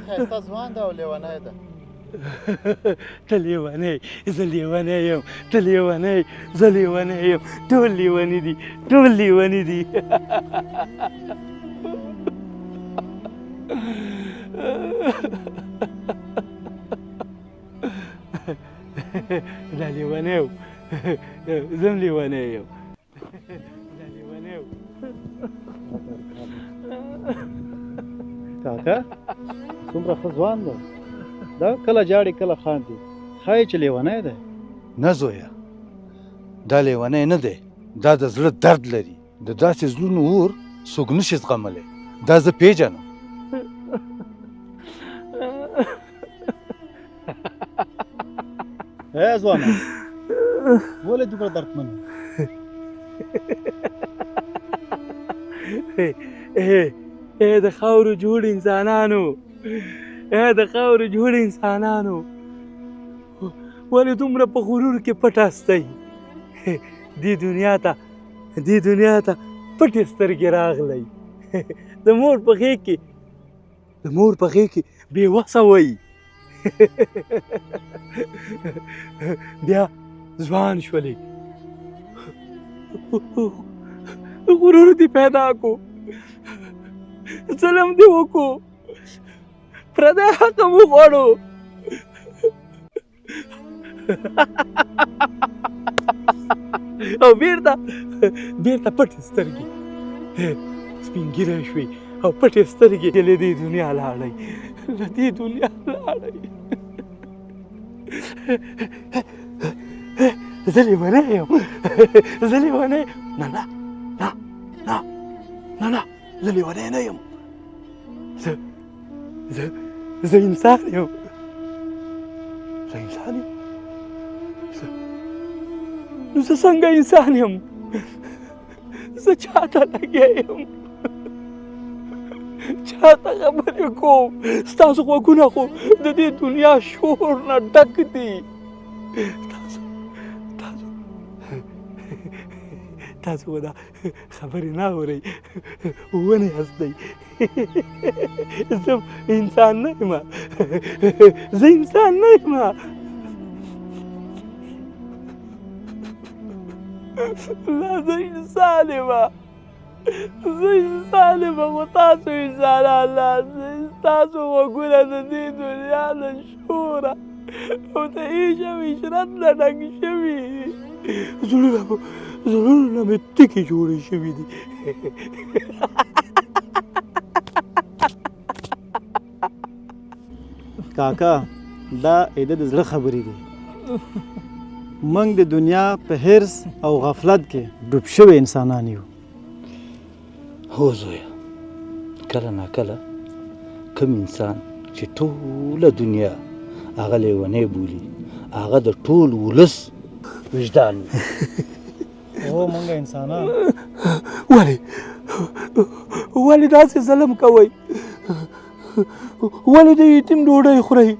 ښایسته ځوان ده او لیونی ده. ته لیونی، زه لیونی یم، ته لیونی، زه لیونی یم، ټول لیوني دي، ټول لیوني دي. دا لیونی و، زه هم لیونی یم، دا لیونی و. کاکا څومره ښه ځوان ده، دا کله جاړي کله خاندي، ښایي چې لیونی دی. نه زویه، دا لیونی نه دی، دا د زړه درد لري. د داسې زړونو اور څوک نشي زغملی، دا زه پیژنم. ای ځوانه ولې دومره دردمن ای د خاورو جوړ انسانانو، ای د خاورو جوړ انسانانو، ولې دومره په غرور کې پټ هستئ؟ دې دنیا ته پټې سترګې راغلی. د مور په غېږ کې بې وسه وئ، بیا ځوان شولې، غرور دې پیدا کو، ظلم دې وکړو، پردی حق مو غواړو. او بیرته پټې سترګې سپین ږیری شوې او پټې سترګې له دې دنیا لاړئ، له دې دنیا لاړئ. زه لیونی یم، زه لیونی یم. نه زه لیونی نه یم، زه انسان یم، نو زه څنګه انسان یم؟ زه چاته لګیا یم، چاته خبرې کوم؟ ستاسو غوږونه خو د دې دنیا شور نه ډک دي. تاسو خو دا خبرې نه اورئ، ونې هستئ. زه انسان نه یم، زه انسان نه یم. لا زه انسان یم، خو تاسو انسانان نه. ستاسو غوږونه د دې دنیا د شوره او د عیش او عشرت نه ډک شوي، زړونه مې تکې جوړې شوي دي. کاکا دا د زړه خبرې دي. موږ د دنیا په حرص او غفلت کې ډوب شوي انسانان یو. هو زویه، کله ناکله کوم انسان چې ټوله دنیا هغه لیونی بولي، هغه د ټول ولس وجدان وي. او موږ انسانان ولې داسې ظلم کوئ؟ ولې د یتیم ډوډۍ خورئ؟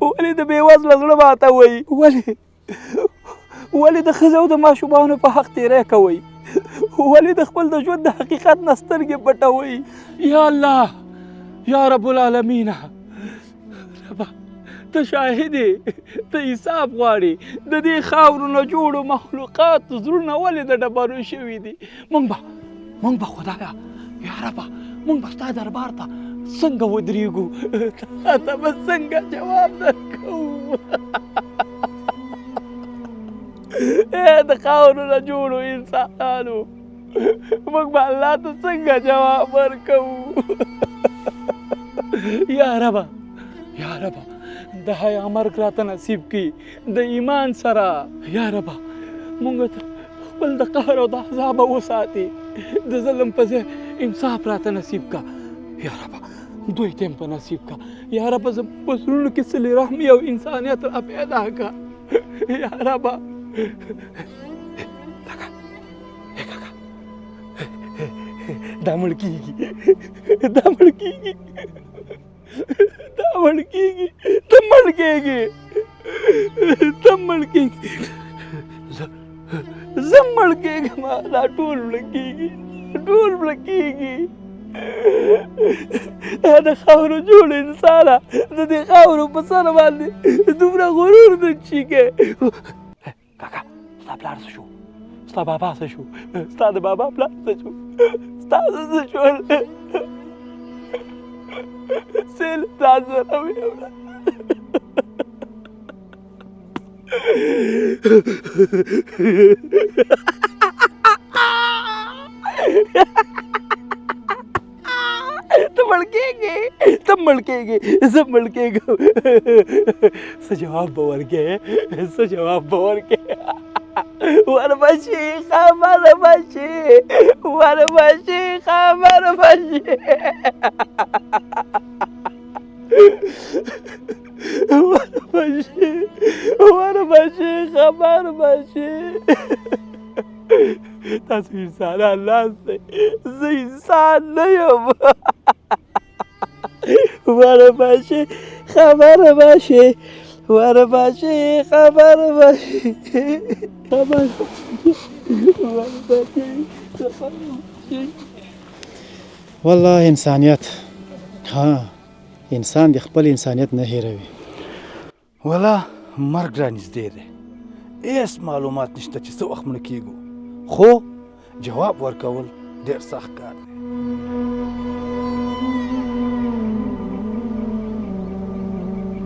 ولې د بېوزله زړه ماتوئ؟ ولې د ښځو او د ماشومانو په حق تیری کوئ؟ ولې د خپل د ژوند د حقیقت نه سترګې پټوئ؟ یا الله، یا رب العالمین، ربه ته شاهد یې، ته حساب غواړې. د دې خاورو نه جوړو مخلوقاتو زړونه ولې د ډبرو شوي دي؟ موږ به خدایه، یا ربه، موږ به ستا دربار ته څنګه ودرېږو؟ تا ته به څنګه جواب درکوو؟ د خاورو نه جوړو انسانانو، موږ به الله ته څنګه جواب ورکوو؟ یا ربه یا ربه د حیا مرګ راته نصیب کړي د ایمان سره. یا ربه موږ ته خپل د قهر او د عذابه وساتې، د ظلم په ځای انصاف راته نصیب کا. یا ربه دوی ته هم په نصیب کا. یا ربه زموږ په زړونو کې صلې رحمي او انسانیت را پیدا کا. یا ربه دا مړ کېږي، دا مړ کېږي، دا مړ کېږي، ته مړ کېږي، ته مړ کېږي، زه مړ کېږم، دا ټول مړ کېږي، ټول مړ کېږي. د خاورو جوړ انسانه، د دې خاورو په سر باندې دومره غرور د چي کې. کاکا ستا پلار څه شو؟ ستا بابا څه شو؟ ستا د بابا پلار څه شو؟ ستا څه شول؟ سیل تا سره ویوړه. ته مړ کېږې، ته مړ کېږې، زه مړ کېږم. څه جواب به ورکې، څه جواب به ورکې؟ وربشي خبر بشي، وربشي خبر بشي، وربشي وربشي خبر بشي. تاسو انسانان ناست، زه انسان نه یم. وربشي خبر بشي، وربشي خبر بشي، خبر بشي، وربشي خبر بشي. والله انسانیت، ها انسان د خپل انسانیت نه هیروي. ولا مرګ را نږدې دی، هېڅ معلومات نشته چې څه وخت مړه کېږو، خو جواب ورکول ډېر سخت کار دی.